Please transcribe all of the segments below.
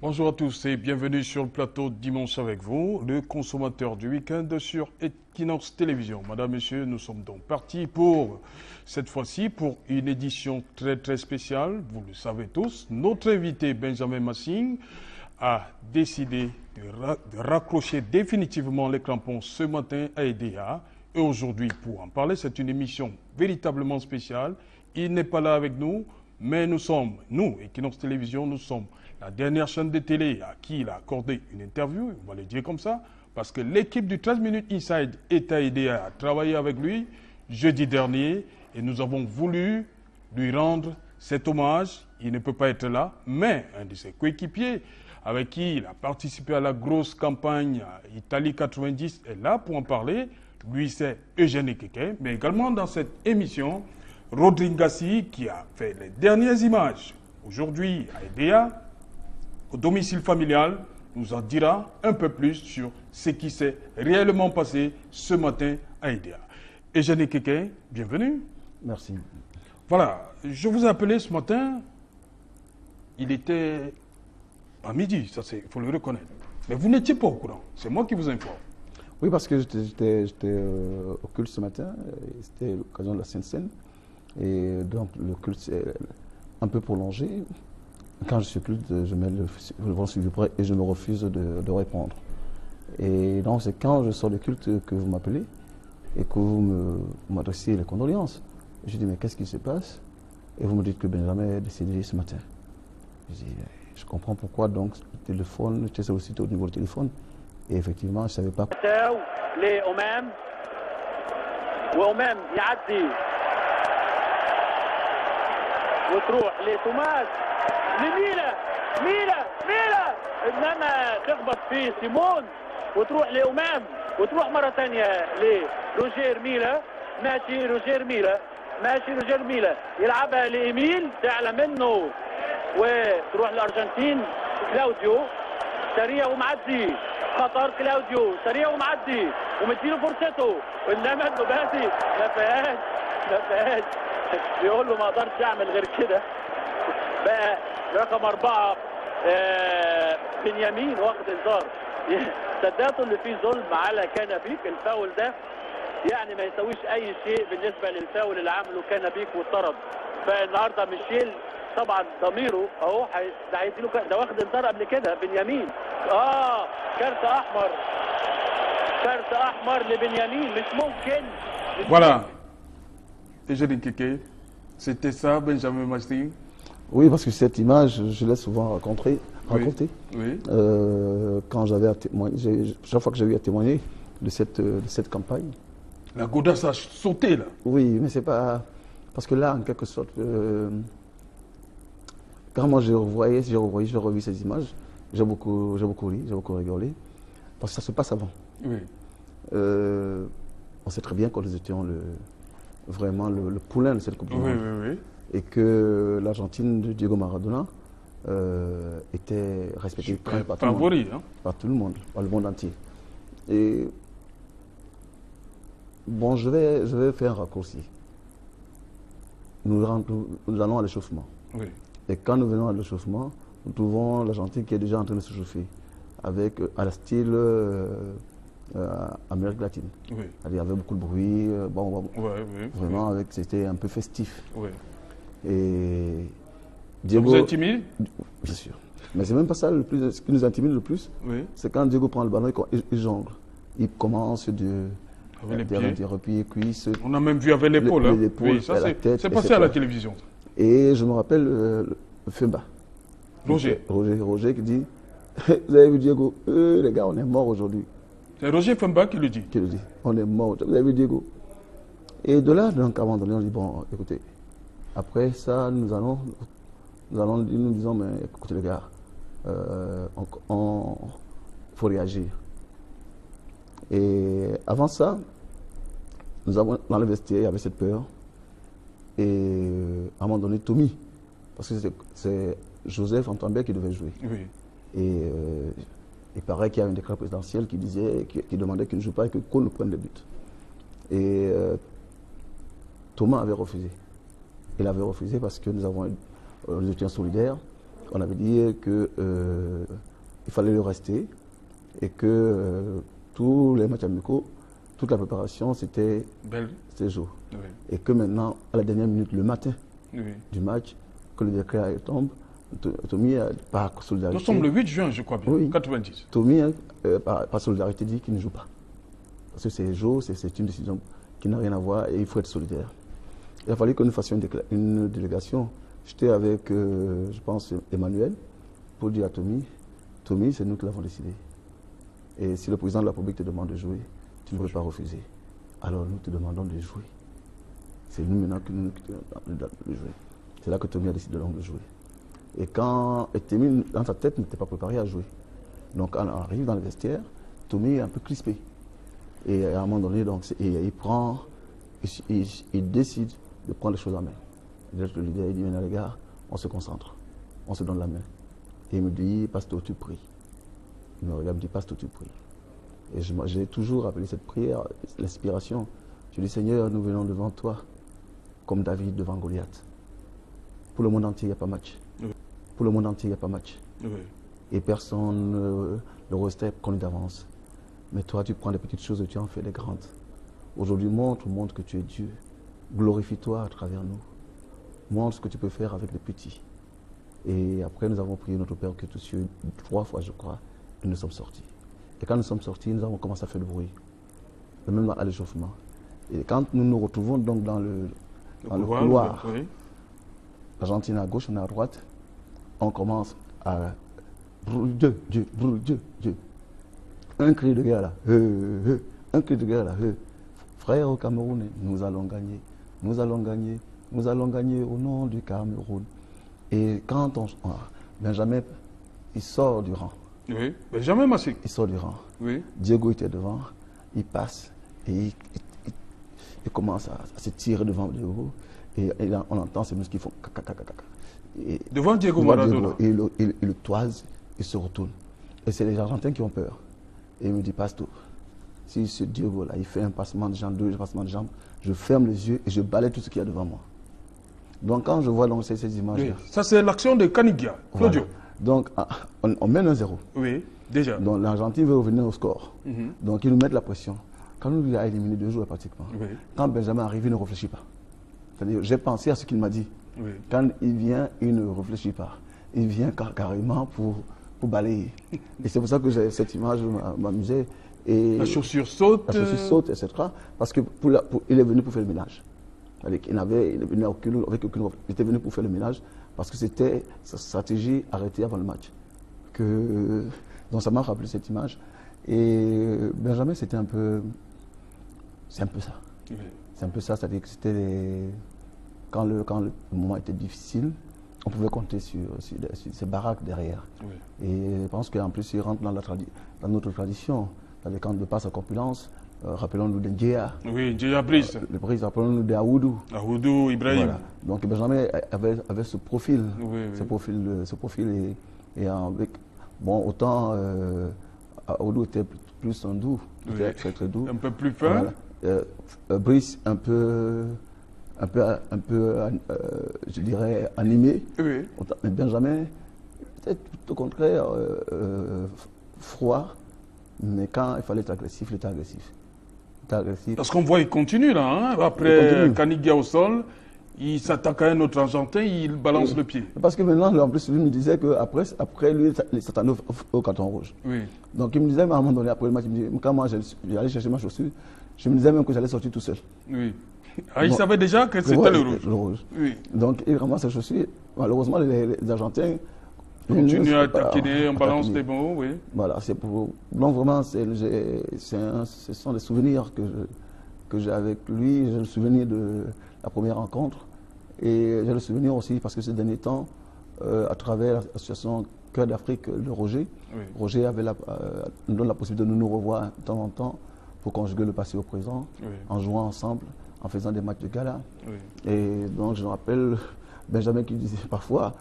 Bonjour à tous et bienvenue sur le plateau Dimanche avec vous, le consommateur du week-end sur Equinox Télévision. Madame, Monsieur, nous sommes donc partis pour, cette fois-ci, pour une édition très spéciale. Vous le savez tous, notre invité Benjamin Massing a décidé de raccrocher définitivement les crampons ce matin à EDA. Et aujourd'hui, pour en parler, c'est une émission véritablement spéciale. Il n'est pas là avec nous, mais nous, Equinox Télévision, nous sommes la dernière chaîne de télé à qui il a accordé une interview, on va le dire comme ça, parce que l'équipe du 13 minutes Inside est à aider à travailler avec lui jeudi dernier et nous avons voulu lui rendre cet hommage. Il ne peut pas être là, mais un de ses coéquipiers avec qui il a participé à la grosse campagne Italie 90 est là pour en parler. Lui, c'est Eugène Ekeke, mais également dans cette émission, Rodrigue Gassi qui a fait les dernières images aujourd'hui à EDA, au domicile familial, nous en dira un peu plus sur ce qui s'est réellement passé ce matin à EDA. Eugène Ekeke, bienvenue. Merci. Voilà, je vous ai appelé ce matin, il était à midi, ça c'est, il faut le reconnaître. Mais vous n'étiez pas au courant, c'est moi qui vous informe. Oui, parce que j'étais au culte ce matin, c'était l'occasion de la Sainte-Seine, et donc le culte s'est un peu prolongé. Quand je suis culte, je mets le vent sur le près et je me refuse de répondre. Et donc c'est quand je sors du culte que vous m'appelez et que vous m'adressez les condoléances. Je dis mais qu'est-ce qui se passe? Et vous me dites que Benjamin est décédé ce matin. Je dis je comprends pourquoi donc le téléphone, j'étais sollicité au niveau du téléphone. Et effectivement je ne savais pas. Les Omam وأمام يعدي وتروح لتوماس لميلا انما تخبط في سيمون وتروح لأمام وتروح مرة ثانية لروجير ميلا. ماشي روجير ميلا يلعبها لإيميل تعلى منه وتروح الأرجنتين. كلاوديو سريع ومعدي خطر. كلاوديو سريع ومعدي ومديله فرصته وانما النباتي ما فيهاش بيقول له ما اقدرش اعمل غير كده. بقى رقم 4 بنيامين واخد انذار. صدقته اللي فيه ظلم على كنبيك. الفاول ده يعني ما يسويش اي شيء بالنسبه للفاول اللي عمله كنبيك واتطرد. فالنهارده ميشيل طبعا ضميره اهو ده هيديله ده واخد انذار قبل كده بنيامين. كارت احمر لبنيامين مش ممكن. Voilà. Eugène Ekeke, c'était ça, Benjamin Massing. Oui, parce que cette image, je l'ai souvent racontée. Oui. Quand j'avais à témoigner, chaque fois que j'ai eu à témoigner de cette campagne. La Godasse a sauté là. Oui, mais c'est pas... Parce que là, en quelque sorte, quand moi j'ai revu ces images, j'ai beaucoup ri, j'ai beaucoup rigolé. Parce que ça se passe avant. Oui. On sait très bien que nous étions vraiment le poulain de cette Coupe du Monde. Oui. Et que l'Argentine de Diego Maradona était respectée par tout le monde. Hein? Par tout le monde, par le monde entier. Et bon, je vais faire un raccourci. Nous allons à l'échauffement. Oui. Et quand nous venons à l'échauffement, nous trouvons l'Argentine qui est déjà en train de se chauffer, avec à la style Amérique latine. Oui. Il y avait beaucoup de bruit, vraiment, c'était un peu festif. Oui. Et Diego, ça vous intimide? Bien sûr. Mais c'est même pas ça ce qui nous intimide le plus. Oui. C'est quand Diego prend le ballon et il jongle. Il commence avec les pieds, cuisses. On a même vu avec l'épaule. Oui, ça c'est passé à la télévision. Et je me rappelle Femba. Roger qui dit vous avez vu Diego? Les gars, on est morts aujourd'hui. C'est Roger Femba qui le dit. On est morts. Vous avez vu Diego? Et de là, donc, à un moment donné, on dit bon, écoutez, après ça, nous disons, mais écoutez les gars, il faut réagir. Et avant ça, nous avons dans le vestiaire, il y avait cette peur. Et à un moment donné, Tommy, parce que c'est Joseph Antambert qui devait jouer. Oui. Et il paraît qu'il y a un décret présidentiel qui demandait qu'il ne joue pas et que Cole nous prenne le but. Et Thomas avait refusé. Il avait refusé parce que nous étions solidaires On avait dit que il fallait le rester et que tous les matchs amicaux, toute la préparation, c'était jour. Oui. Et que maintenant, à la dernière minute, le matin Oui. du match, que le décret tombe, Tommy, par solidarité... Nous sommes le 8 juin, je crois bien, oui, 90. Tommy, par solidarité, dit qu'il ne joue pas. Parce que c'est jour, c'est une décision qui n'a rien à voir et il faut être solidaire. Il a fallu que nous fassions une délégation. J'étais avec, je pense, Emmanuel, pour dire à Tommy, c'est nous qui l'avons décidé. Et si le président de la République te demande de jouer, tu ne peux pas refuser. Alors nous te demandons de jouer. C'est nous maintenant qui nous demandons de jouer. C'est là que Tommy a décidé donc de jouer. Et quand Tommy, dans sa tête, n'était pas préparé à jouer. Donc quand on arrive dans le vestiaire, Tommy est un peu crispé. Et à un moment donné, donc, il décide de prendre les choses en main. Le leader, il dit, maintenant les gars, on se concentre, on se donne la main. Et il me dit, Pasteur, tu pries. Il me regarde, il me dit, Pasteur, tu pries. Et j'ai toujours appelé cette prière l'inspiration. Je dis, Seigneur, nous venons devant toi, comme David devant Goliath. Pour le monde entier, il n'y a pas match. Oui. Pour le monde entier, il n'y a pas match. Oui. Et personne ne restait connu d'avance. Mais toi, tu prends des petites choses et tu en fais des grandes. Aujourd'hui, montre que tu es Dieu. Glorifie-toi à travers nous. Montre ce que tu peux faire avec les petits. Et après, nous avons prié notre Père qui est aux cieux 3 fois, je crois, et nous sommes sortis. Et quand nous sommes sortis, nous avons commencé à faire le bruit. Même à l'échauffement. Et quand nous nous retrouvons donc dans le couloir, oui. l'Argentine à gauche, on est à droite, on commence à brûler Dieu, Dieu, brûle Dieu, Dieu. Un cri de guerre là, un cri de guerre là, frères au Cameroun, nous allons gagner, nous allons gagner, nous allons gagner au nom du Cameroun. Et quand Benjamin, il sort du rang. Oui, Benjamin Massé. Il sort du rang. Oui. Diego était devant, il passe et il commence à se tirer devant Diego. Et on entend ces muscles qui font caca. Devant Diego Maradona. Et il le toise, il se retourne. Et c'est les Argentins qui ont peur. Et il me dit, Pasteur, si ce Diego-là, il fait un passement de jambes, 2 passements de jambes, je ferme les yeux et je balaye tout ce qu'il y a devant moi. Donc quand je vois donc ces images-là... Oui. Ça, c'est l'action de Caniggia, Claudio. Voilà. Donc on mène 1-0. Oui, déjà. Donc l'Argentine veut revenir au score. Mhm. Donc ils nous mettent la pression. Quand nous lui a éliminé 2 joueurs pratiquement, Oui. quand Benjamin arrive, il ne réfléchit pas. C'est-à-dire, j'ai pensé à ce qu'il m'a dit. Oui. Quand il vient, il ne réfléchit pas. Il vient carrément pour balayer. Et c'est pour ça que cette image m'amusait. Et la chaussure saute. La chaussure saute, etc. Parce que il est venu pour faire le ménage. Il est venu avec aucune... Il était venu pour faire le ménage parce que c'était sa stratégie arrêtée avant le match. Donc ça m'a rappelé cette image. Et Benjamin, c'était un peu... C'est un peu ça. Oui. C'est un peu ça, c'est-à-dire que c'était... Quand le moment était difficile, on pouvait compter sur ces baraques derrière. Oui. Et je pense qu'en plus, il rentre dans notre tradition. Quand de par sa corpulence, rappelons-nous de Ndjéa. Oui, Ndjéa Brice. Le Brice, rappelons-nous de Aoudou. Aoudou, Ibrahim. Voilà. Donc Benjamin avait ce profil. Oui, ce profil et avec... Bon, autant Aoudou était plus doux, oui. très doux. Un peu plus fin. Voilà. Brice, un peu, je dirais, animé. Oui. Mais Benjamin, peut-être tout au contraire, froid. Mais quand il fallait être agressif, il était agressif. Parce qu'on voit, il continue là. Hein? Après Caniggia au sol, il s'attaque à un autre Argentin, il balance le pied. Parce que maintenant, en plus, lui me disait qu'après lui, il s'attendait au carton rouge. Oui. Donc il me disait, mais à un moment donné, après le match, il me dit, quand moi j'allais chercher ma chaussure, je me disais même que j'allais sortir tout seul. Oui. Ah, il savait déjà que c'était le rouge. Le rouge. Oui. Donc il ramasse ses chaussures. Malheureusement, les Argentins continue à taquiner, on balance des mots, oui. Voilà, c'est pour... Non, vraiment, ce sont des souvenirs que j'ai avec lui. J'ai le souvenir de la première rencontre. Et j'ai le souvenir aussi, parce que ces derniers temps, à travers l'association Cœur d'Afrique de Roger, oui. Roger nous donne la possibilité de nous revoir de temps en temps pour conjuguer le passé au présent, oui. En jouant ensemble, en faisant des matchs de gala. Oui. Et donc, je me rappelle Benjamin qui disait parfois...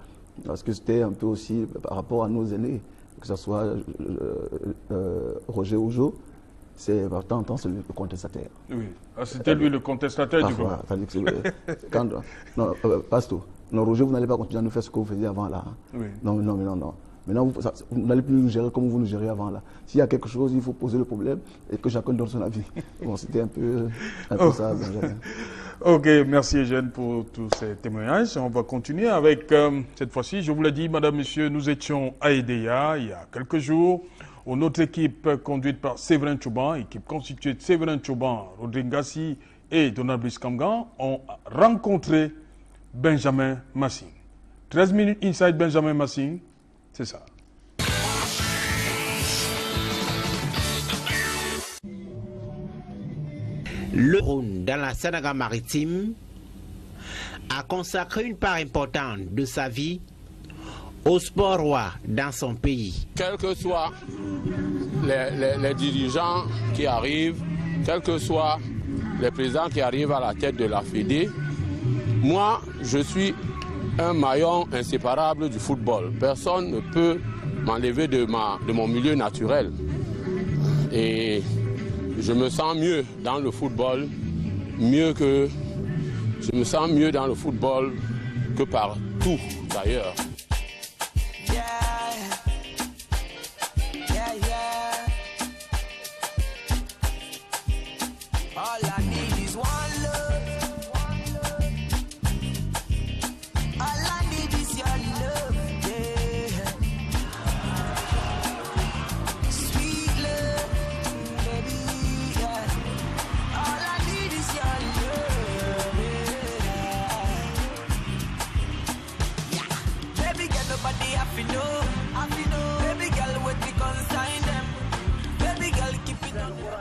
Parce que c'était un peu aussi par rapport à nos aînés, que ce soit Roger Ojo, c'est par temps en temps celui le contestataire. Oui, c'était lui le contestataire du groupe. Non, Pasto, non, Roger, vous n'allez pas continuer à nous faire ce que vous faisiez avant là. Hein. Oui. Non. Maintenant, vous n'allez plus nous gérer comme vous nous gériez avant là. S'il y a quelque chose, il faut poser le problème et que chacun donne son avis. Bon, c'était un peu ça, Benjamin. Ok, merci Eugène pour tous ces témoignages. On va continuer avec, cette fois-ci, je vous l'ai dit, madame, monsieur, nous étions à Edea il y a quelques jours, où notre équipe conduite par Séverin Tchouban, équipe constituée de Séverin Tchouban, Rodrigue Gassi et Donald Brice Kamgan, ont rencontré Benjamin Massing. 13 minutes inside Benjamin Massing, c'est ça. Le Cameroun, dans la Sénégal-Maritime, a consacré une part importante de sa vie au sport roi dans son pays. Quels que soient les dirigeants qui arrivent, quels que soient les présidents qui arrivent à la tête de la Fédé, moi, je suis un maillon inséparable du football. Personne ne peut m'enlever de mon milieu naturel. Et je me sens mieux dans le football, je me sens mieux dans le football que partout d'ailleurs.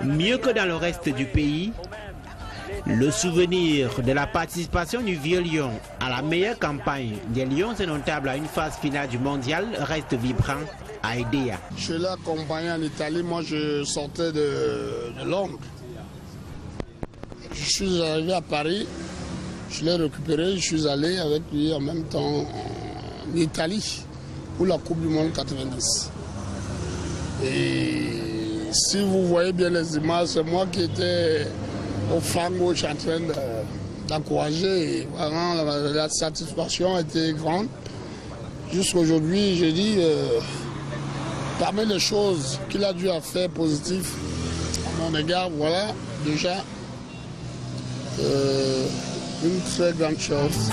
Mieux que dans le reste du pays, le souvenir de la participation du Vieux Lion à la meilleure campagne des Lions indomptables à une phase finale du mondial reste vibrant à Edea. Je l'ai accompagné en Italie, moi je sortais de Londres. Je suis arrivé à Paris, je l'ai récupéré, je suis allé avec lui en même temps en Italie pour la Coupe du Monde 90. Et si vous voyez bien les images, c'est moi qui étais au flanc gauche en train d'encourager. Et vraiment, la satisfaction était grande. Jusqu'aujourd'hui, j'ai dit, parmi les choses qu'il a dû faire positives à mon égard, voilà déjà une très grande chose.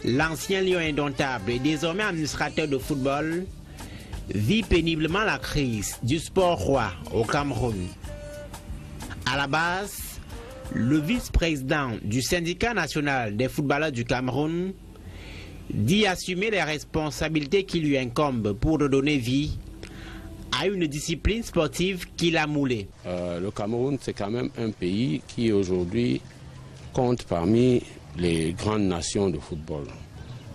L'ancien lion indomptable et désormais administrateur de football vit péniblement la crise du sport roi au Cameroun. À la base, le vice-président du syndicat national des footballeurs du Cameroun dit assumer les responsabilités qui lui incombent pour redonner vie à une discipline sportive qu'il a moulée. Le Cameroun, c'est quand même un pays qui aujourd'hui compte parmi les grandes nations de football.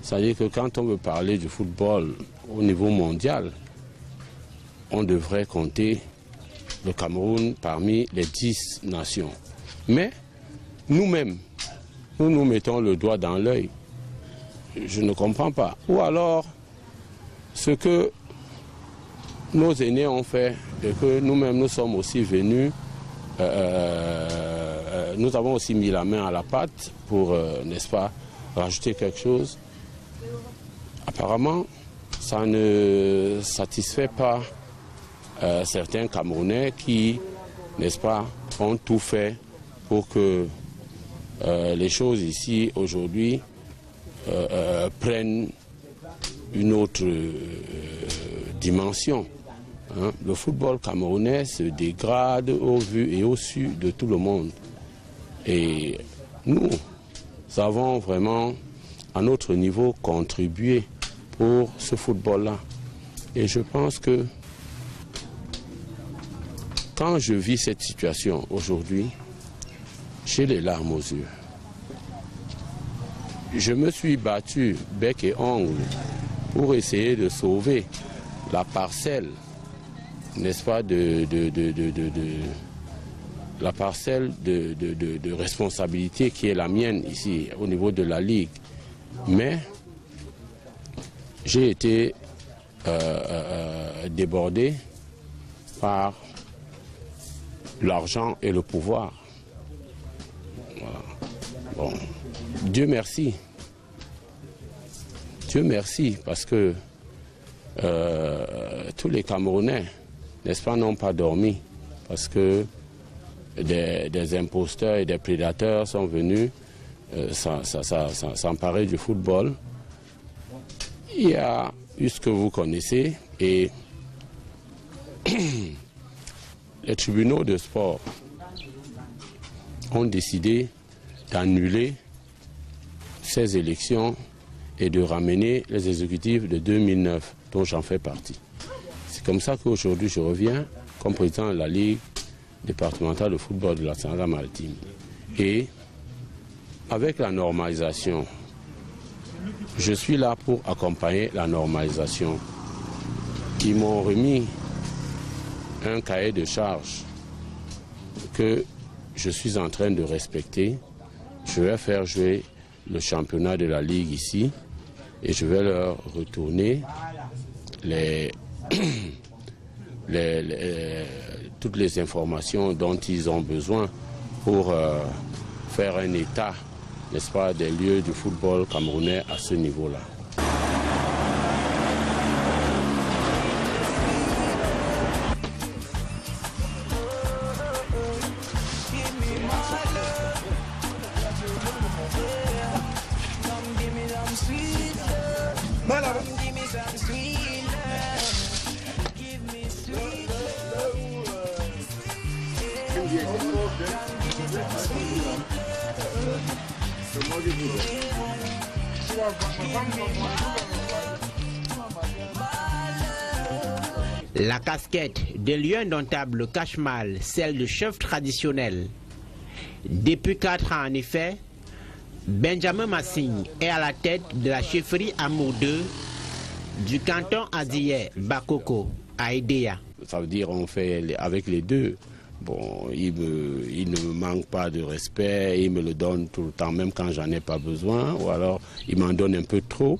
C'est-à-dire que quand on veut parler du football au niveau mondial, on devrait compter le Cameroun parmi les 10 nations. Mais nous-mêmes, nous mettons le doigt dans l'œil. Je ne comprends pas. Ou alors, ce que nos aînés ont fait et que nous-mêmes nous sommes aussi venus, nous avons aussi mis la main à la pâte pour, n'est-ce pas, rajouter quelque chose. Apparemment, ça ne satisfait pas certains Camerounais qui, n'est-ce pas, ont tout fait pour que les choses ici, aujourd'hui, prennent une autre dimension. Hein. Le football camerounais se dégrade au vu et au su de tout le monde. Et nous avons vraiment, à notre niveau, contribué pour ce football-là. Et je pense que quand je vis cette situation aujourd'hui, j'ai les larmes aux yeux. Je me suis battu bec et ongle pour essayer de sauver la parcelle, n'est-ce pas, la parcelle de responsabilité qui est la mienne ici, au niveau de la Ligue. Mais j'ai été débordé par l'argent et le pouvoir. Voilà. Bon, Dieu merci. Dieu merci, parce que tous les Camerounais, n'est-ce pas, n'ont pas dormi, parce que des imposteurs et des prédateurs sont venus s'emparer du football. Il y a eu ce que vous connaissez, et les tribunaux de sport ont décidé d'annuler ces élections et de ramener les exécutifs de 2009, dont j'en fais partie. C'est comme ça qu'aujourd'hui je reviens comme président de la Ligue départementale de football de la Seine-Maritime. Et avec la normalisation, je suis là pour accompagner la normalisation. Ils m'ont remis un cahier de charges que je suis en train de respecter. Je vais faire jouer le championnat de la Ligue ici et je vais leur retourner toutes les informations dont ils ont besoin pour faire un état, n'est-ce pas, des lieux du football camerounais à ce niveau-là. La casquette de lieu indomptable cache mal celle de chef traditionnel. Depuis 4 ans en effet, Benjamin Massigne est à la tête de la chefferie Amour 2 du canton adillais Bakoko à Edea. Ça veut dire on fait avec les deux. Bon, il ne me manque pas de respect, il me le donne tout le temps, même quand j'en ai pas besoin, ou alors il m'en donne un peu trop.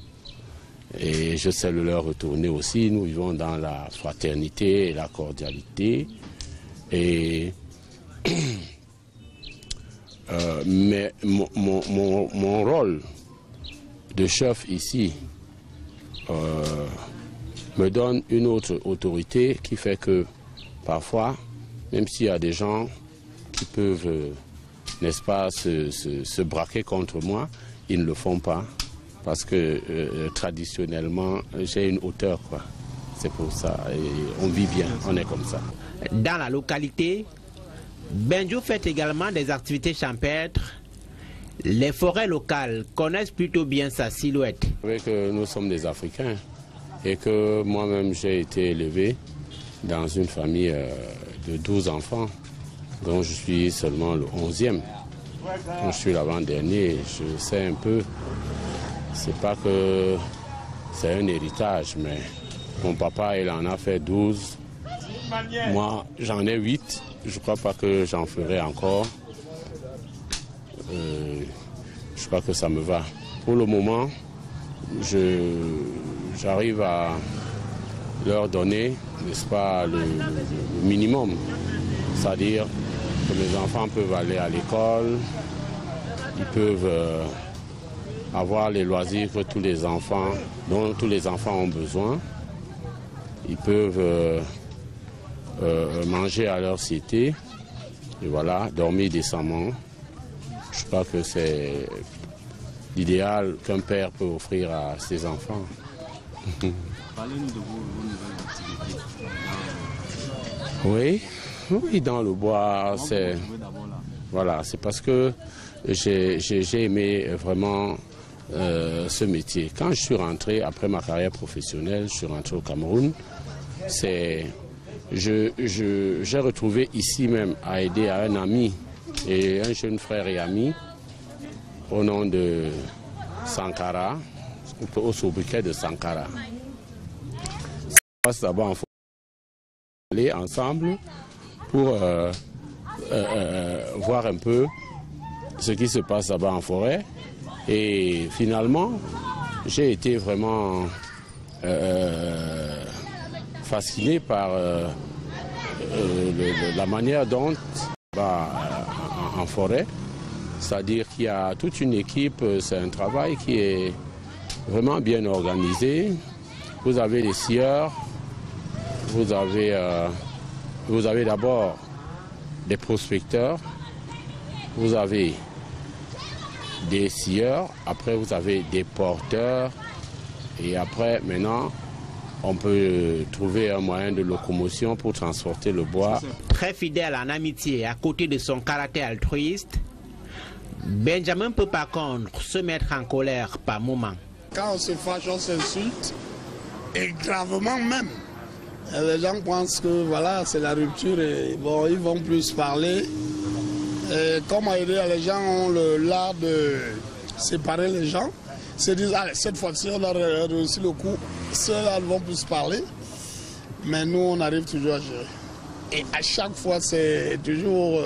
Et je sais le leur retourner aussi. Nous vivons dans la fraternité et la cordialité. Et mais mon rôle de chef ici me donne une autre autorité qui fait que parfois, même s'il y a des gens qui peuvent, n'est-ce pas, se braquer contre moi, ils ne le font pas. Parce que traditionnellement, j'ai une hauteur, quoi. C'est pour ça. Et on vit bien, on est comme ça. Dans la localité, Benjou fait également des activités champêtres. Les forêts locales connaissent plutôt bien sa silhouette. Vous savez que nous sommes des Africains et que moi-même j'ai été élevé dans une famille de 12 enfants, dont je suis seulement le 11e. Je suis l'avant-dernier, je sais un peu. C'est pas que c'est un héritage, mais mon papa, il en a fait 12. Moi, j'en ai 8. Je crois pas que j'en ferai encore. Je crois que ça me va. Pour le moment, j'arrive à leur donner, n'est-ce pas, le minimum. C'est-à-dire que mes enfants peuvent aller à l'école, ils peuvent avoir les loisirs que tous les enfants, dont tous les enfants ont besoin. Ils peuvent manger à leur cité, et voilà, dormir décemment. Je crois que c'est l'idéal qu'un père peut offrir à ses enfants. Parlez-nous de vos nouvelles activités. Oui, dans le bois, c'est voilà, c'est parce que j'ai aimé vraiment ce métier. Quand je suis rentré après ma carrière professionnelle, je suis rentré au Cameroun. J'ai retrouvé ici même à aider à un ami et un jeune frère et ami au nom de Sankara, au sobriquet de Sankara. D'abord, il faut aller ensemble pour voir un peu ce qui se passe là-bas en forêt. Et finalement, j'ai été vraiment fasciné par la manière dont en forêt, c'est-à-dire qu'il y a toute une équipe, c'est un travail qui est vraiment bien organisé. Vous avez les scieurs, vous avez d'abord des prospecteurs, vous avez des scieurs, après vous avez des porteurs, et après maintenant on peut trouver un moyen de locomotion pour transporter le bois. Très fidèle en amitié, à côté de son caractère altruiste, Benjamin peut par contre se mettre en colère par moments. Quand on se fâche, on s'insulte, et gravement même. Et les gens pensent que voilà, c'est la rupture et bon, ils vont plus parler. Et comme les gens ont l'art de séparer les gens, se disent, allez, cette fois-ci, on a réussi le coup, ceux-là ne vont plus parler, mais nous, on arrive toujours à gérer. Et à chaque fois, c'est toujours...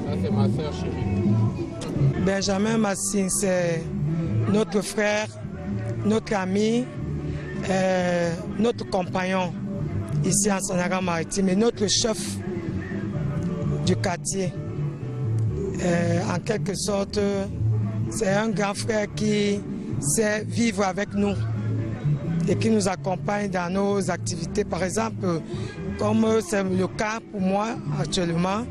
Ça, c'est ma soeur chérie. Benjamin Massing, c'est notre frère, notre ami, notre compagnon ici en Sanaga-Maritime et notre chef du quartier. En quelque sorte, c'est un grand frère qui sait vivre avec nous et qui nous accompagne dans nos activités. Par exemple, comme c'est le cas pour moi actuellement,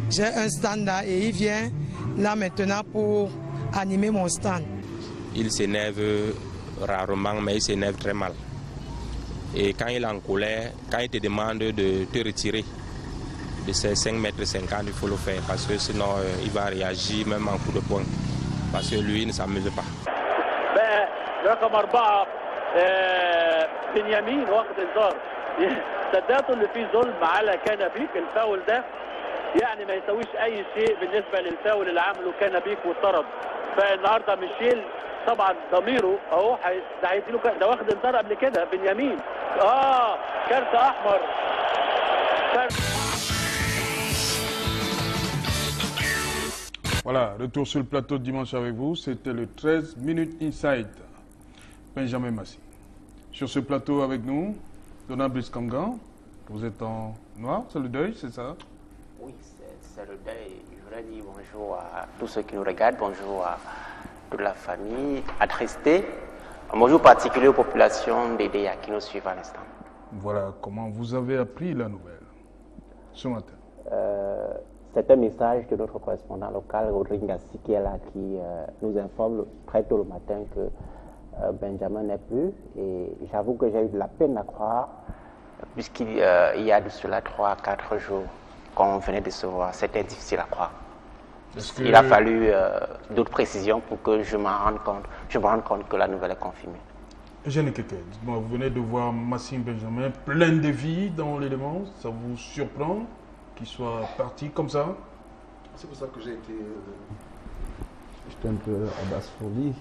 j'ai un stand là et il vient là maintenant pour animer mon stand. Il s'énerve rarement, mais il s'énerve très mal. Et quand il est en colère, quand il te demande de te retirer de ces 5,50 m, il faut le faire parce que sinon il va réagir même en coup de poing. Parce que lui, il ne s'amuse pas. رقم 4 بنيامين واخد انذار. صدقتوا اللي فيه ظلم على كنبيك الفاول ده يعني ما يسويش اي شيء بالنسبه للفاول اللي عمله كنبيك واتطرد. فالنهارده ميشيل طبعا ضميره اهو هيديله ده واخد انذار قبل كده بنيامين. كارت احمر. Voilà, retour sur le plateau de dimanche avec vous. C'était le 13 minutes inside. Benjamin Massing. Sur ce plateau avec nous, Donald Brice Kamgan. Vous êtes en noir, c'est le deuil, c'est ça? Oui, c'est le deuil. Je voudrais dire bonjour à tous ceux qui nous regardent, bonjour à toute la famille attristée. Un bonjour particulier aux populations d'Edea qui nous suivent à l'instant. Voilà, comment vous avez appris la nouvelle ce matin? C'est un message de notre correspondant local, Rodrigue Ngassi, qui est là, qui nous informe très tôt le matin que Benjamin n'est plus. Et j'avoue que j'ai eu de la peine à croire, puisqu'il y a de cela 3 à 4 jours qu'on venait de se voir. C'était difficile à croire. Il a fallu d'autres précisions pour que je me rende compte que la nouvelle est confirmée. Eugène Keke, dites-moi, vous venez de voir Massing Benjamin plein de vie dans l'élément, ça vous surprend qu'il soit parti comme ça? C'est pour ça que j'étais un peu abasourdi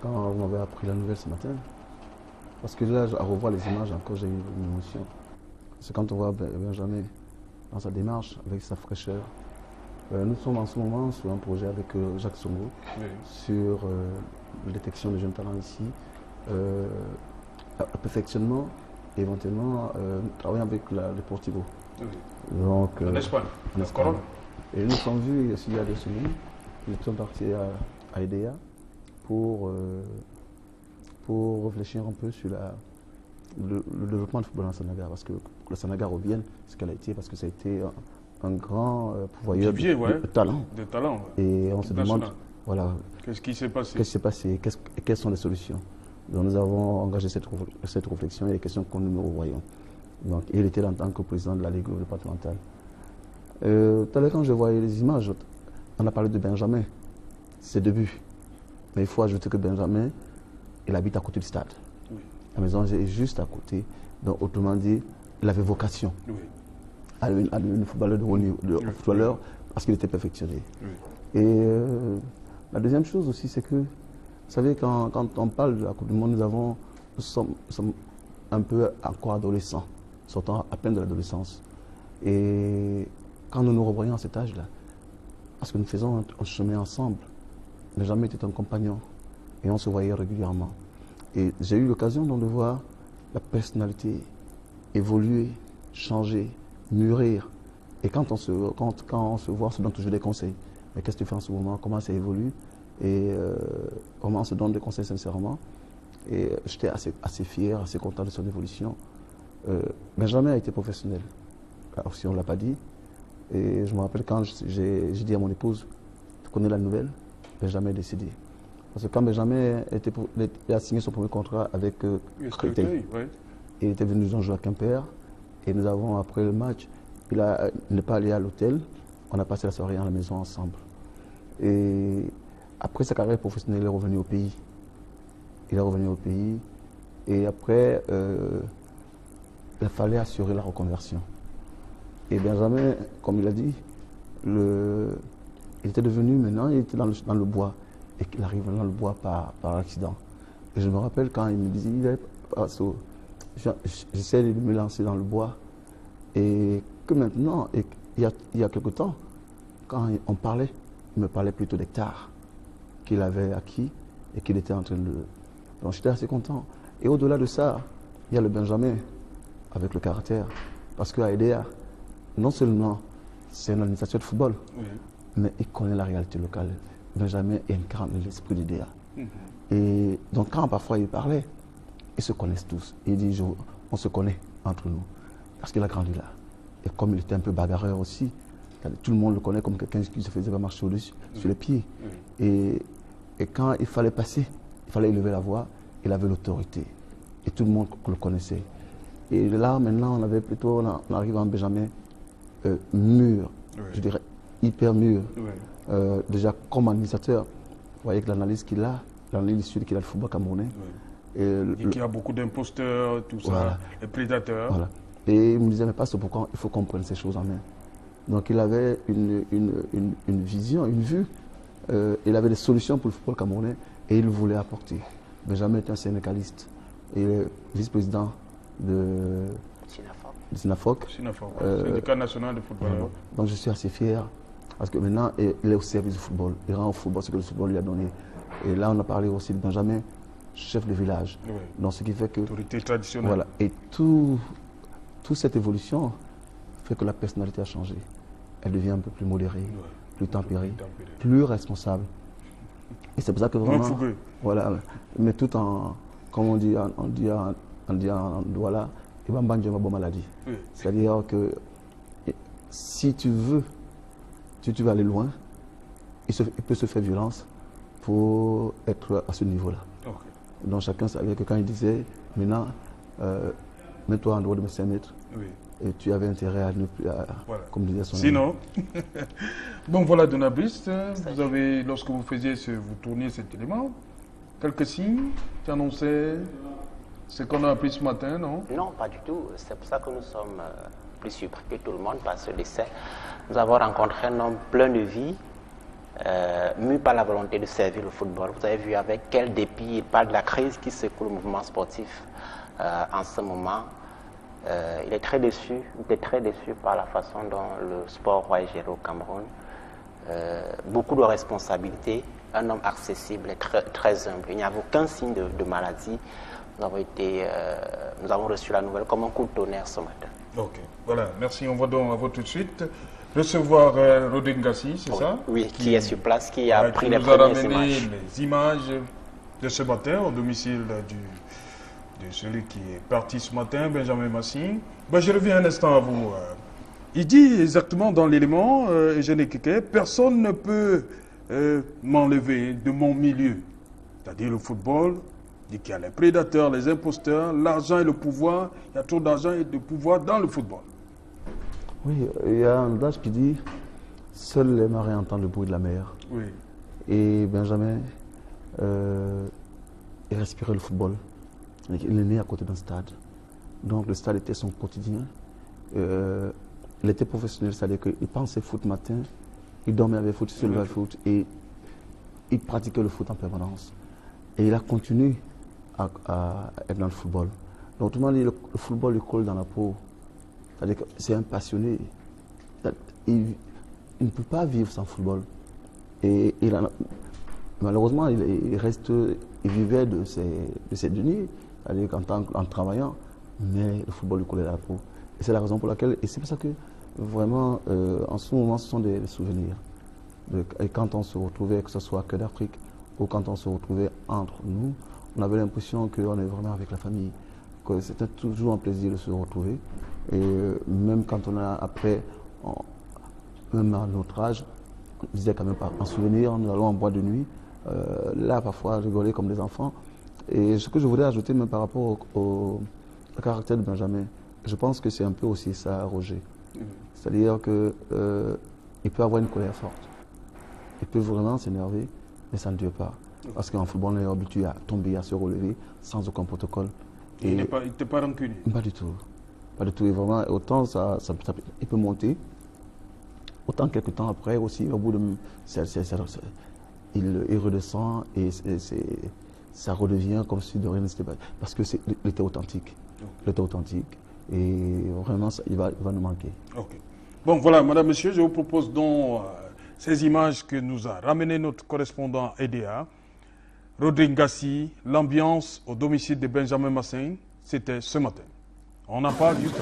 quand vous m'avez appris la nouvelle ce matin. Parce que là, à revoir les images, encore j'ai eu une émotion. C'est quand on voit Benjamin dans sa démarche, avec sa fraîcheur. Nous sommes en ce moment sur un projet avec Jacques Songo, oui, sur la détection des jeunes talents ici, perfectionnement, éventuellement travailler avec le Portivo. Oui. Donc, en Espagne. Et nous sommes vus ici il y a 2 semaines. Nous sommes partis à Edea pour réfléchir un peu sur le développement du football en Sanaga, parce que le Sanaga revienne ce qu'elle a été, parce que ça a été un grand pourvoyeur de talent. De talent, ouais. Et on se demande, voilà, qu'est-ce qui s'est passé? Qu'est-ce qui s'est passé? Quelles sont les solutions? Donc nous avons engagé cette réflexion et les questions que nous revoyons. Donc, il était là en tant que président de la Ligue départementale. Tout à l'heure, quand je voyais les images, on a parlé de Benjamin, ses débuts. Mais il faut ajouter que Benjamin, il habite à côté du stade. Oui. La maison est juste à côté. Donc, autrement dit, il avait vocation à devenir footballeur de haut niveau, footballeur, parce qu'il était perfectionné. Oui. Et la deuxième chose aussi, c'est que, vous savez, quand on parle de la Coupe du Monde, nous avons sommes un peu encore adolescents, sortant à peine de l'adolescence. Et quand nous nous revoyons à cet âge-là, parce que nous faisons un chemin ensemble, n'a jamais été un compagnon. Et on se voyait régulièrement. Et j'ai eu l'occasion de voir la personnalité évoluer, changer, mûrir. Et quand on se voit, on se donne toujours des conseils. Mais qu'est-ce que tu fais en ce moment? Comment ça évolue? Et comment on se donne des conseils sincèrement? Et j'étais assez fier, assez content de son évolution. Benjamin a été professionnel, alors si on ne l'a pas dit. Et je me rappelle quand j'ai dit à mon épouse, tu connais la nouvelle? Benjamin est décédé. Parce que quand Benjamin a signé son premier contrat avec Créteil, il était venu nous en jouer à Quimper. Et nous avons, après le match, il n'est pas allé à l'hôtel. On a passé la soirée à la maison ensemble. Et après sa carrière professionnelle, il est revenu au pays. Il est revenu au pays. Et après, il fallait assurer la reconversion. Et Benjamin, comme il a dit, il était devenu, maintenant, il était dans le bois. Et qu'il arrive dans le bois par accident. Et je me rappelle quand il me disait, j'essaie de me lancer dans le bois. Et que maintenant, il y a quelque temps, quand on parlait, il me parlait plutôt d'hectares qu'il avait acquis et qu'il était en train de... Donc j'étais assez content. Et au-delà de ça, il y a le Benjamin avec le caractère. Parce qu'à EDA, non seulement c'est un administrateur de football, mais il connaît la réalité locale. Benjamin incarne l'esprit d'EDA. Et donc quand parfois il parlait, ils se connaissent tous. Il dit, on se connaît entre nous. Parce qu'il a grandi là. Et comme il était un peu bagarreur aussi, tout le monde le connaît comme quelqu'un qui se faisait pas marcher sur les pieds. Et quand il fallait passer, il fallait élever la voix, il avait l'autorité. Et tout le monde le connaissait. Et là, maintenant, on arrive à un Benjamin mûr, je dirais hyper mûr. Déjà, comme administrateur, vous voyez que l'analyse qu'il a, l'analyse qu'il a le football camerounais. Et qu'il y a beaucoup d'imposteurs, tout ça, les prédateurs. Voilà. Et il me disait, mais pas c'est pourquoi il faut qu'on prenne ces choses en main. Donc il avait une vision, une vue. Il avait des solutions pour le football camerounais et il voulait apporter. Benjamin est un syndicaliste. Il est vice-président de SINAFOC. Syndicat national de football. Donc je suis assez fier parce que maintenant il est au service du football. Il rend au football ce que le football lui a donné. Et là on a parlé aussi de Benjamin, chef de village. Donc ce qui fait que... Autorité traditionnelle. Voilà. Et toute cette évolution fait que la personnalité a changé. Elle devient un peu plus modérée, plus tempérée, plus responsable. Et c'est pour ça que vraiment... Voilà. Mais tout en... Comme on dit en Douala, il va me bandir ma bonne maladie. C'est-à-dire que si tu veux aller loin, il peut se faire violence pour être à ce niveau-là. Donc chacun savait que quand il disait, maintenant, mets-toi en dehors de mes 5 mètres, et tu avais intérêt à ne plus, comme disait son ami. Sinon, bon voilà Donabiste, vous avez, lorsque vous tourniez cet élément, quelques signes qui annonçaient ce qu'on a appris ce matin, non? Non, pas du tout. C'est pour ça que nous sommes plus surpris que tout le monde par ce décès. Nous avons rencontré un homme plein de vie, mû par la volonté de servir le football. Vous avez vu avec quel dépit il parle de la crise qui secoue le mouvement sportif en ce moment. Il est très déçu, par la façon dont le sport est géré au Cameroun. Beaucoup de responsabilités, un homme accessible et très humble. Il n'y avait aucun signe de maladie. Nous avons reçu la nouvelle comme un coup de tonnerre ce matin. Ok, voilà, merci. On va donc tout de suite recevoir Rodin Gassi, c'est ça? Oui, qui est sur place, qui a pris les premières images. Les images de ce matin au domicile de celui qui est parti ce matin, Benjamin Massing. Je reviens un instant à vous. Il dit exactement dans l'élément, Eugène Keke, personne ne peut m'enlever de mon milieu. C'est-à-dire le football, il dit qu'il y a les prédateurs, les imposteurs, l'argent et le pouvoir. Il y a trop d'argent et de pouvoir dans le football. Oui, il y a un adage qui dit « Seuls les marins entendent le bruit de la mer ». Oui. Et Benjamin, il respirait le football. Il est né à côté d'un stade. Donc le stade était son quotidien. Il était professionnel, c'est-à-dire qu'il pensait foot matin, il dormait avec foot, il se levait avec foot et il pratiquait le foot en permanence. Et il a continué à être dans le football. Donc, autrement dit, le football lui colle dans la peau. C'est-à-dire que c'est un passionné. Il ne peut pas vivre sans football. Et malheureusement, il vivait de ses deniers, c'est-à-dire en travaillant, mais le football lui collait dans la peau. Et c'est la raison pour laquelle, et c'est pour ça que vraiment, en ce moment, ce sont des souvenirs. Et quand on se retrouvait, que ce soit que d'Afrique, ou quand on se retrouvait entre nous, on avait l'impression qu'on est vraiment avec la famille, que c'était toujours un plaisir de se retrouver. Et même quand on a, après, même à notre âge, on disait quand même pas en souvenir, nous allons en boîte de nuit, là parfois rigoler comme des enfants. Et ce que je voudrais ajouter même par rapport au caractère de Benjamin, je pense que c'est un peu aussi ça, Roger. C'est-à-dire qu'il peut avoir une colère forte. Il peut vraiment s'énerver, mais ça ne dure pas. Parce qu'en football, on est habitué à tomber, à se relever, sans aucun protocole. Il n'était pas rancunier? Pas du tout. Pas du tout. Et vraiment, autant il peut monter, autant quelques temps après aussi, au bout de... il redescend et ça redevient comme si de rien n'était pas. Parce que il était authentique. Il était authentique. Et vraiment, il va nous manquer. Ok. Bon, voilà, madame, monsieur, je vous propose donc ces images que nous a ramenées notre correspondant EDA. Rodrigue Ngassi, l'ambiance au domicile de Benjamin Massing, c'était ce matin. On en parle juste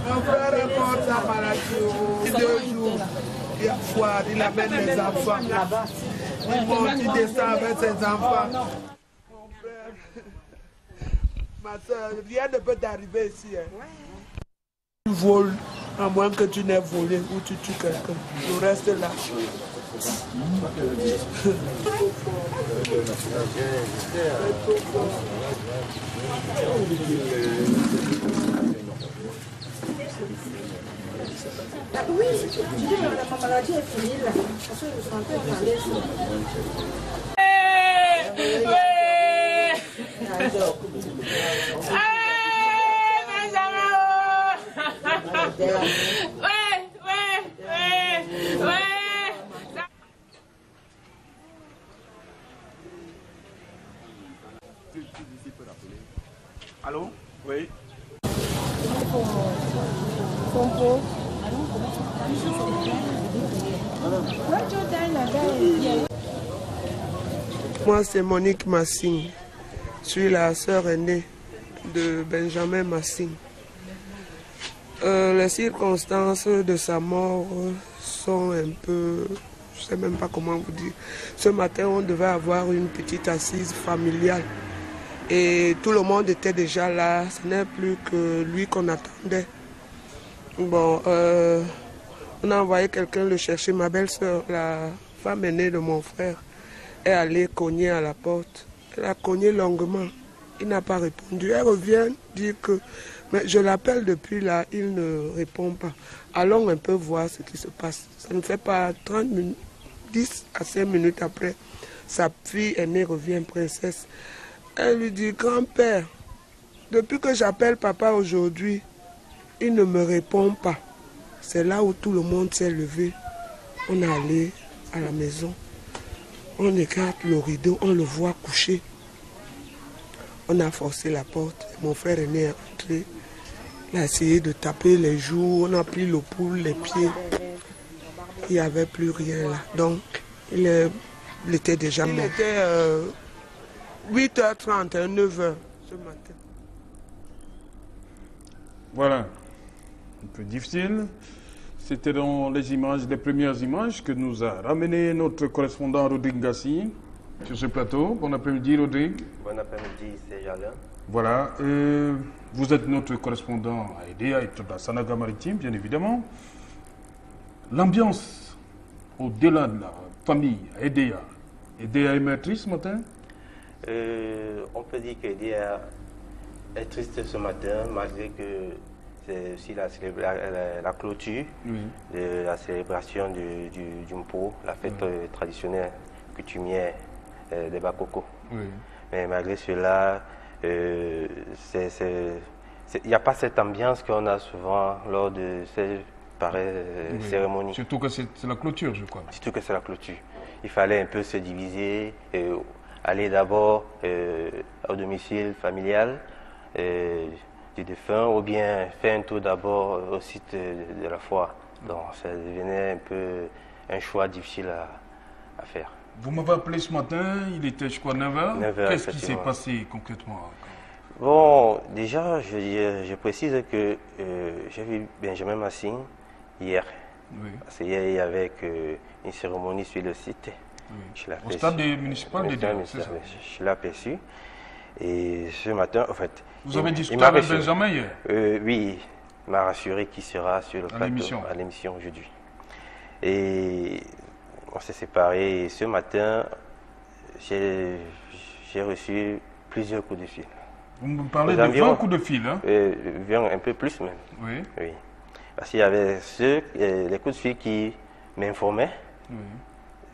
Mon frère reporte sa maladie. 2 jours. Il amène les enfants. Il descend avec ses enfants. Mon frère, ma soeur, rien ne peut t'arriver ici. Tu voles, à moins que tu n'aies volé ou tu tues quelqu'un. Tu restes là. Oui, la maladie est finie là. Parce que je suis en train de parler. Allô? Oui. Moi, c'est Monique Massing. Je suis la sœur aînée de Benjamin Massing. Les circonstances de sa mort sont un peu... Je ne sais même pas comment vous dire. Ce matin, on devait avoir une petite assise familiale. Et tout le monde était déjà là. Ce n'est plus que lui qu'on attendait. Bon, on a envoyé quelqu'un le chercher. Ma belle-sœur, la femme aînée de mon frère, est allée cogner à la porte. Elle a cogné longuement. Il n'a pas répondu. Elle revient dire que... Mais je l'appelle depuis là, il ne répond pas. Allons un peu voir ce qui se passe. Ça ne fait pas 30 minutes, 10 à 5 minutes après, sa fille aînée revient, princesse. Elle lui dit, grand-père, depuis que j'appelle papa aujourd'hui, il ne me répond pas. C'est là où tout le monde s'est levé. On est allé à la maison. On écarte le rideau, on le voit couché. On a forcé la porte. Mon frère aîné est entré. Il a essayé de taper les joues. On a pris le pouls, les pieds. Il n'y avait plus rien là. Donc, il était déjà mort. Il était 8h30, 9h ce matin. Voilà. Un peu difficile. C'était dans les premières images que nous a ramené notre correspondant Rodrigue Ngassi. sur ce plateau. Bon après-midi, Rodrigue. Bon après-midi, c'est Jalin. Voilà. Vous êtes notre correspondant à EDEA et à Sanaga Maritime, bien évidemment. L'ambiance au-delà de la famille à EDEA. EDEA est maîtrise ce matin? On peut dire qu'EDEA est triste ce matin, malgré que c'est aussi la clôture de la célébration du Mpo, la fête traditionnelle coutumière des Bakoko. Mais malgré cela, il n'y a pas cette ambiance qu'on a souvent lors de ces pareilles cérémonies. Surtout que c'est la clôture, je crois. Surtout que c'est la clôture. Il fallait un peu se diviser, aller d'abord au domicile familial du défunt, ou bien faire un tour d'abord au site de la foire. Donc ça devenait un peu un choix difficile à faire. Vous m'avez appelé ce matin, il était je crois 9h. 9h, qu'est-ce qui s'est passé concrètement? Bon, déjà je précise que j'ai vu Benjamin Massing hier. Parce qu'hier il y avait une cérémonie sur le site. Au stade municipal de Dieu, c'est ça? Je l'ai aperçu. Et ce matin, en fait... Vous avez discuté avec Benjamin hier? Oui, il m'a rassuré qu'il sera sur le plateau à l'émission aujourd'hui. Et on s'est séparés. Et ce matin, j'ai reçu plusieurs coups de fil. Vous me parlez de 20 coups de fil, hein? Un peu plus même. Oui. Parce qu'il y avait les coups de fil qui m'informaient.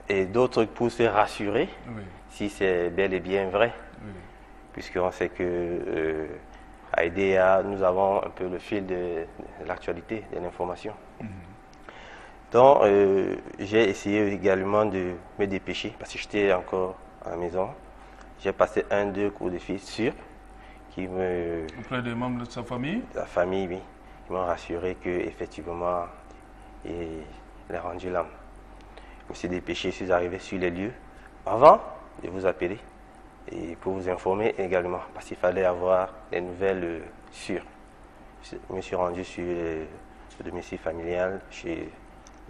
Et d'autres pour se rassurer si c'est bel et bien vrai. Puisqu'on sait que à EDEA, nous avons un peu le fil de l'actualité, de l'information. Donc, j'ai essayé également de me dépêcher, parce que j'étais encore à la maison. J'ai passé 1-2 coups de fil sûrs qui me... Auprès des membres de sa famille? La famille, oui. Ils m'ont rassuré qu'effectivement, il a rendu l'âme. Je me suis dépêché, je suis arrivé sur les lieux avant de vous appeler et pour vous informer également, parce qu'il fallait avoir des nouvelles sûres. Je me suis rendu sur le domicile familial chez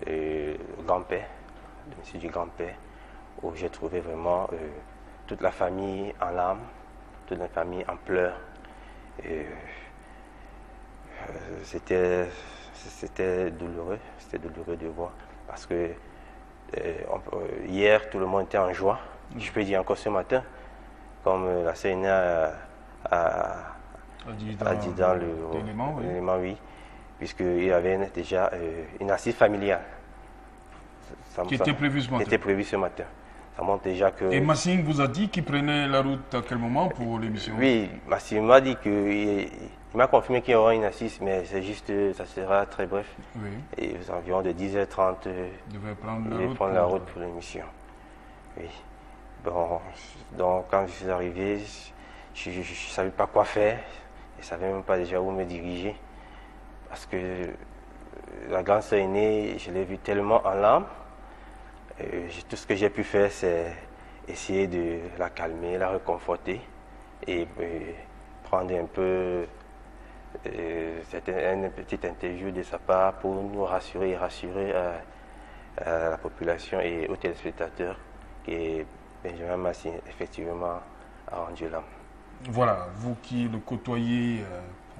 le grand-père, le domicile du grand-père, où j'ai trouvé vraiment toute la famille en larmes, toute la famille en pleurs. C'était douloureux de voir, parce que hier, tout le monde était en joie. Je peux dire encore ce matin, comme la CNA a dit dans l'élément, oui, puisqu'il y avait déjà une assise familiale. Qui était prévue ce matin. Ça montre déjà que... Et Massing vous a dit qu'il prenait la route à quel moment pour l'émission? Oui, Massing m'a dit qu'il m'a confirmé qu'il y aura une assise, mais c'est juste, ça sera très bref. Et aux environs de 10h30, il devait prendre la route pour l'émission. Oui. Bon, donc quand je suis arrivé, je ne savais pas quoi faire. Je ne savais même pas déjà où me diriger. Parce que la grande sœur aînée, je l'ai vue tellement en larmes. Tout ce que j'ai pu faire, c'est essayer de la calmer, la réconforter et prendre un peu une petite interview de sa part pour nous rassurer et rassurer à la population et aux téléspectateurs que Benjamin Massing effectivement a rendu l'âme. Voilà, vous qui le côtoyez,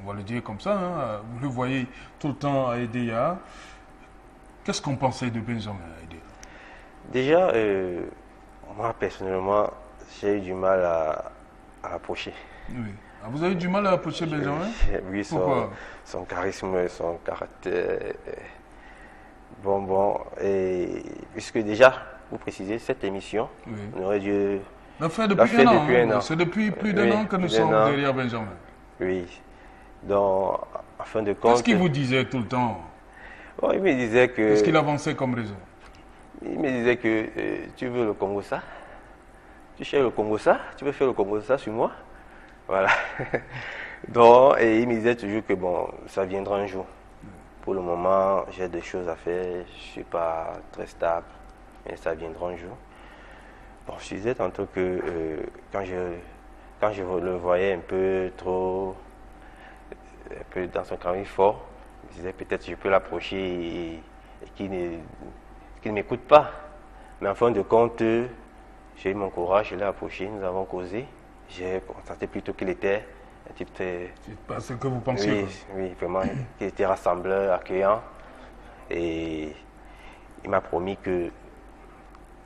on va le dire comme ça, hein, vous le voyez tout le temps à EDEA. Qu'est-ce qu'on pensait de Benjamin à EDEA? Déjà, moi personnellement, j'ai eu du mal à l'approcher. Oui. Ah, vous avez eu du mal à approcher Benjamin? Oui, son charisme, son caractère. Et puisque déjà, vous précisez, cette émission, on aurait dû la faire depuis un an. C'est depuis plus d'un an que nous sommes derrière Benjamin. Oui. Donc, en fin de compte... Qu'est-ce qu'il vous disait tout le temps? Bon, il me disait que... Qu'est-ce qu'il avançait comme raison? Il me disait que tu veux le Congo ça, tu cherches le Congo ça, tu veux faire le Congo ça sur moi. Voilà. Donc, et il me disait toujours que bon, ça viendra un jour. Pour le moment, j'ai des choses à faire, je ne suis pas très stable, mais ça viendra un jour. Bon, je disais tantôt que quand je le voyais un peu trop, un peu dans son caractère fort, je disais peut-être que je peux l'approcher et qu'il ne m'écoute pas. Mais en fin de compte, j'ai eu mon courage, je l'ai approché, nous avons causé. J'ai constaté plutôt qu'il était un type très... C'est pas ce que vous pensiez. Oui, vraiment, qu'il était rassembleur, accueillant. Et il m'a promis que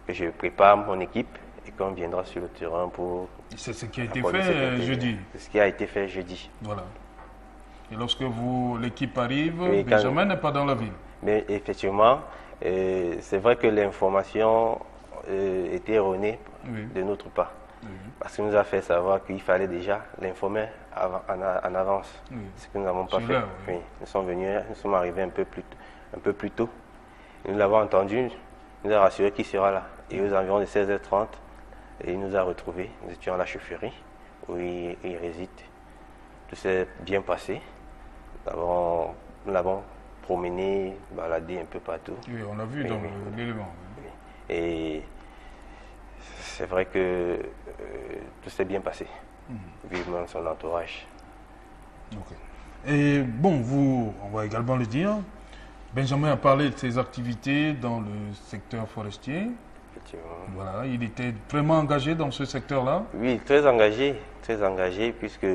je prépare mon équipe et qu'on viendra sur le terrain pour... C'est ce qui a été fait jeudi. C'est ce qui a été fait jeudi. Voilà. Et lorsque l'équipe arrive, oui, Benjamin n'est pas dans la ville. Mais effectivement, c'est vrai que l'information était erronée de notre part. Oui. Parce qu'il nous a fait savoir qu'il fallait déjà l'informer en avance. Oui. Ce que nous n'avons pas fait. Oui. Nous sommes arrivés un peu plus tôt. Nous l'avons entendu, il nous a rassuré qu'il sera là. Et aux environs de 16h30, il nous a retrouvés. Nous étions à la chaufferie où il réside. Tout s'est bien passé. Nous l'avons promené, baladé un peu partout. Oui, on l'a vu dans l'élément. Oui. Et c'est vrai que tout s'est bien passé, vivement son entourage. Okay. Et bon, on va également le dire, Benjamin a parlé de ses activités dans le secteur forestier. Effectivement. Voilà, il était vraiment engagé dans ce secteur-là? Oui, très engagé, puisque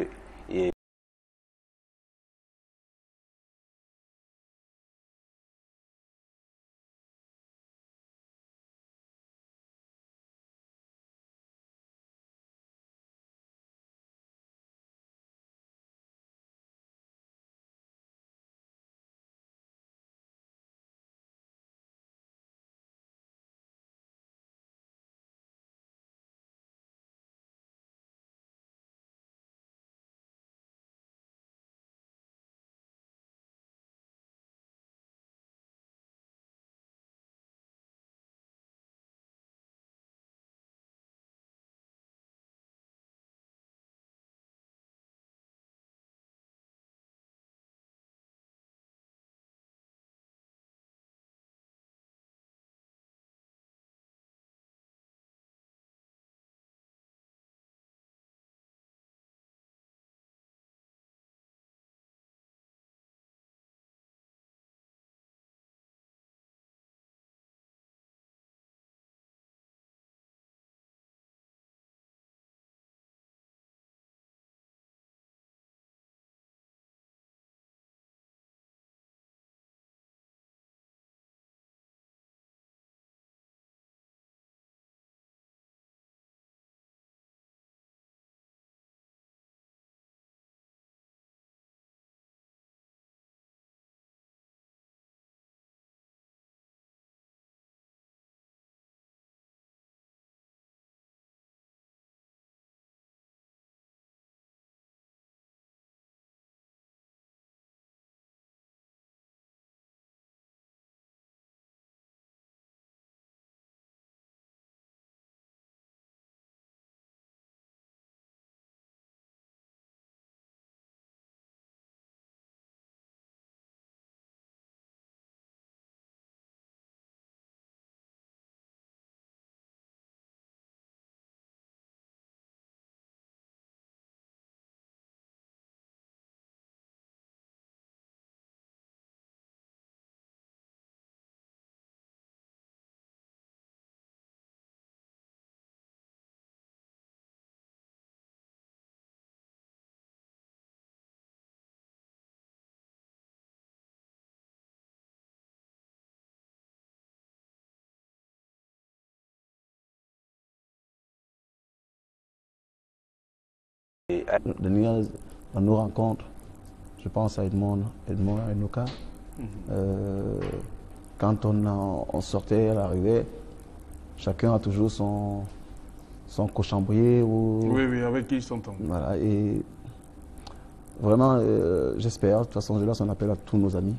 Dans nos rencontres, je pense à Edmond Enoka. Quand on sortait à l'arrivée, chacun a toujours son cochambrier. Oui, avec qui il s'entend. Voilà, et vraiment, j'espère, de toute façon, je lance un appel à tous nos amis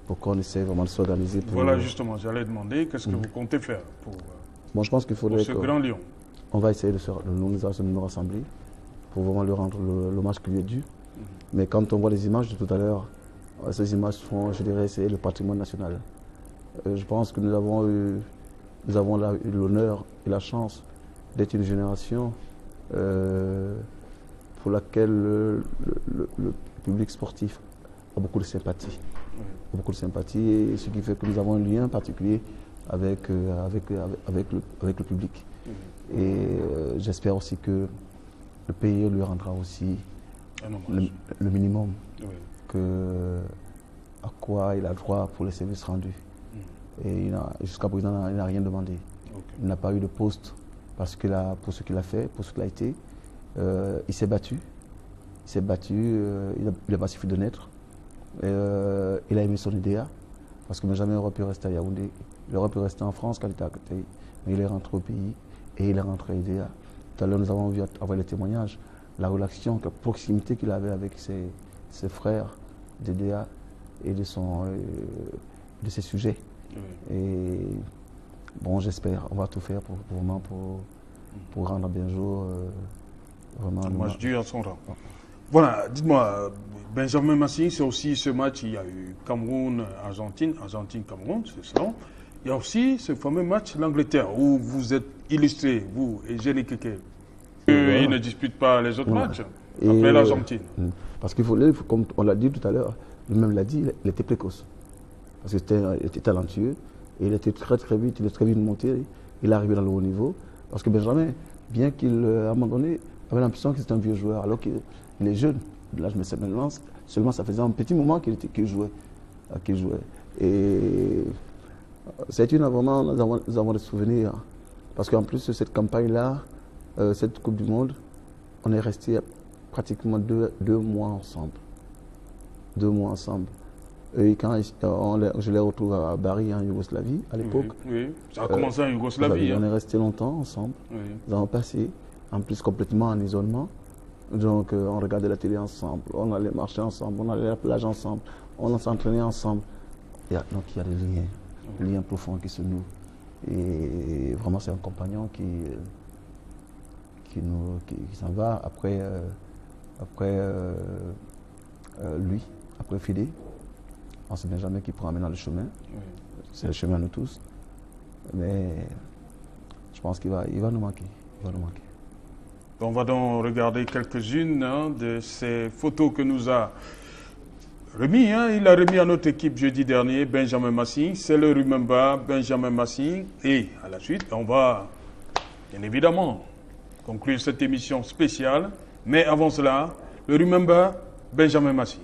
pour qu'on essaie vraiment de s'organiser. Voilà, justement, j'allais demander, qu'est-ce que vous comptez faire pour je pense qu'il faudrait ce grand lion? On va essayer de nous rassembler pour vraiment lui rendre l'hommage qui lui est dû. Mais quand on voit les images de tout à l'heure, ces images sont, je dirais, c'est le patrimoine national. Je pense que nous avons eu l'honneur et la chance d'être une génération pour laquelle le public sportif a beaucoup de sympathie. Beaucoup de sympathie, et ce qui fait que nous avons un lien particulier avec le public. Et j'espère aussi que le pays lui rendra aussi le minimum à quoi il a droit pour les services rendus. Et jusqu'à présent, il n'a rien demandé. Il n'a pas eu de poste pour ce qu'il a fait, pour ce qu'il a été. Il s'est battu. Il n'a pas suffi de naître. Il a aimé son idéal. Parce que Benjamin aurait pu rester à Yaoundé. Il aurait pu rester en France quand il était à côté. Mais il est rentré au pays et il est rentré à Idéa. Tout à l'heure, nous avons vu avoir les témoignages, la relation, la proximité qu'il avait avec ses frères d'Idéa et de ses sujets. Et bon, j'espère, on va tout faire pour rendre bien jour vraiment. Un match dur à son rang. Voilà, dites-moi, Benjamin Massing, c'est aussi ce match, il y a eu Cameroun-Argentine, Argentine-Cameroun, c'est ça. Il y a aussi ce fameux match l'Angleterre où vous êtes illustré, vous et Génie Keke. Il ne dispute pas les autres matchs après l'Argentine. Parce qu'il faut, comme on l'a dit tout à l'heure, lui-même l'a dit, il était précoce. Parce qu'il était talentueux et il était très vite, il est très vite monté, il est arrivé dans le haut niveau. Parce que Benjamin, bien qu'il, à un moment donné, avait l'impression qu'il était un vieux joueur, alors qu'il est jeune. Là, je me sais maintenant, seulement ça faisait un petit moment qu'il jouait. Et c'est vraiment, nous avons des souvenirs. Parce qu'en plus de cette campagne-là, cette Coupe du Monde, on est resté pratiquement deux mois ensemble. 2 mois ensemble. Et quand je l'ai retrouvé à Bari, en Yougoslavie, à l'époque. Oui, ça a commencé en Yougoslavie. On est resté longtemps ensemble. Nous avons passé, en plus complètement en isolement. Donc on regardait la télé ensemble, on allait marcher ensemble, on allait à la plage ensemble, on s'entraînait ensemble. Donc il y a des liens profonds qui se nouent. Et vraiment c'est un compagnon qui s'en va après lui, après Fidé. On ne sait bien jamais qui prend maintenant le chemin. C'est le chemin de nous tous. Mais je pense qu'il va nous manquer. On va donc regarder quelques-unes de ces photos que nous a remis. Il a remis à notre équipe jeudi dernier, Benjamin Massing. C'est le Remember Benjamin Massing. Et à la suite, on va bien évidemment conclure cette émission spéciale. Mais avant cela, le Remember Benjamin Massing.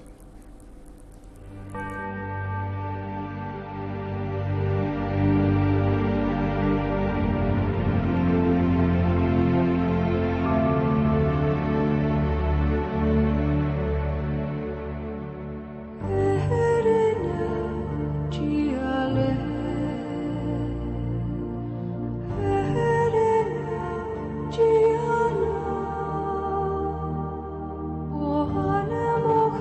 Ohana mo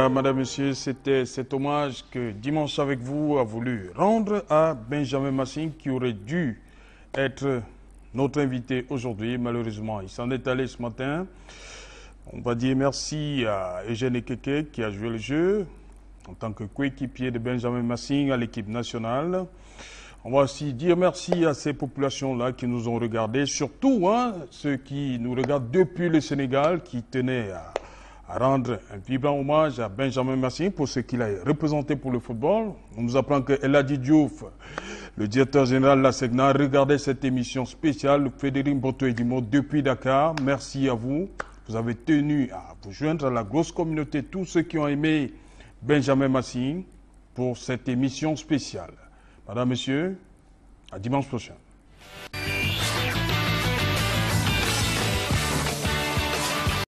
Voilà, madame, monsieur, c'était cet hommage que Dimanche avec vous a voulu rendre à Benjamin Massing, qui aurait dû être notre invité aujourd'hui. Malheureusement, il s'en est allé ce matin. On va dire merci à Eugène Ekeke qui a joué le jeu en tant que coéquipier de Benjamin Massing à l'équipe nationale. On va aussi dire merci à ces populations-là qui nous ont regardés, surtout ceux qui nous regardent depuis le Sénégal, qui tenaient à rendre un vibrant hommage à Benjamin Massing pour ce qu'il a représenté pour le football. On nous apprend que El Hadji Diouf, le directeur général de la SECNA, regardait cette émission spéciale. Frédéric Boto-Edimo depuis Dakar, merci à vous. Vous avez tenu à vous joindre à la grosse communauté, tous ceux qui ont aimé Benjamin Massing pour cette émission spéciale. Madame, Monsieur, à dimanche prochain.